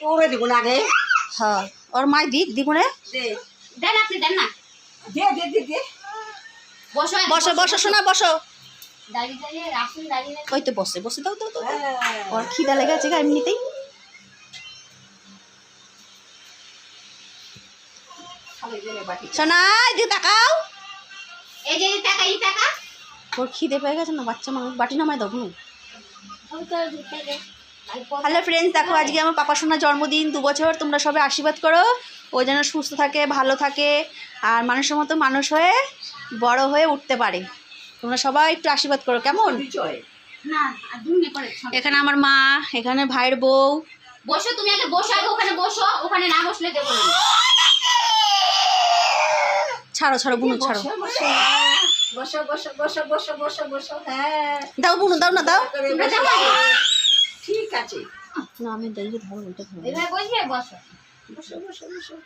তোরে দিব না আগে। হ্যাঁ ওর মাই দিক দিব রে। দেন আপনি দেন না। দে দে দে দে। বসো বসো বসো শোনা বসো। দাঁড়িয়ে দাঁড়িয়ে আসুন দাঁড়িয়ে। ওই তো বসে বসে দাও দাও দাও। হ্যাঁ। ওর খিদা লেগে আছে এমনিতেই। খালি গেলে বাটি। সোনা এদিকে তাকাও। এই যে টাকা এই টাকা। ওর খিদে পেয়ে গেছে না বাচ্চা মানুষ বাটি নামায় দাও হুম। হ্যালো ফ্রেন্ডস, দেখো আজকে আমার পাপা সোনার জন্মদিন, 2 বছর। তোমরা সবাই আশীর্বাদ করো ও যেন সুস্থ থাকে, ভালো থাকে, আর মানুষের মতো মানুষ হয়ে বড় হয়ে উঠতে পারে। তোমরা সবাই একটু আশীর্বাদ করো কেমন। না আর দুনে করে এখানে আমার মা, এখানে ভাইয়ের বউ। বসো তুমি আগে বসো, আগে ওখানে বসো, ওখানে না বসলে দেব না। ছাড়ো ছাড়ো বুনু ছাড়ো। বসো বসো বসো বসো বসো বসো। হ্যাঁ দাও বুনু দাও না দাও। তোমরা যাও আগে। ঠিক আছে। না আমি দেখি ধরো ওইটা ধরো। এভাবে বসবে বসো। বসো বসো বসো।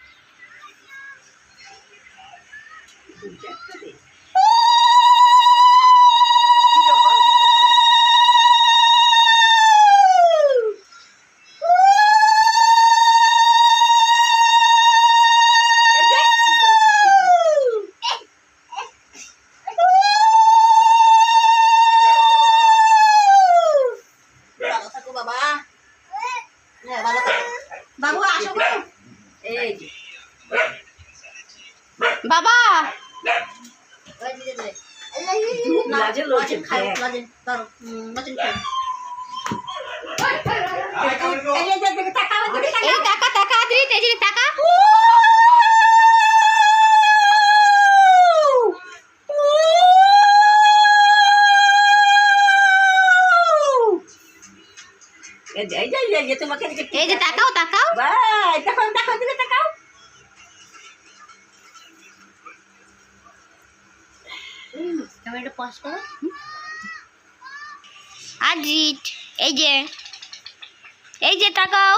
বাবু আসো। এই যে বাবা লাজে লজে খায়। লজেন ধরো লজেন খাও। এই টাকা টাকা দিই তেজি টাকা। এই যে তোমাকে এই যে টাকাও টাকাও। বাই তাকাও তাকাও দিকে তাকাও। ক্যামেরাটা পজ করো। আজিত এই যে টাকাও।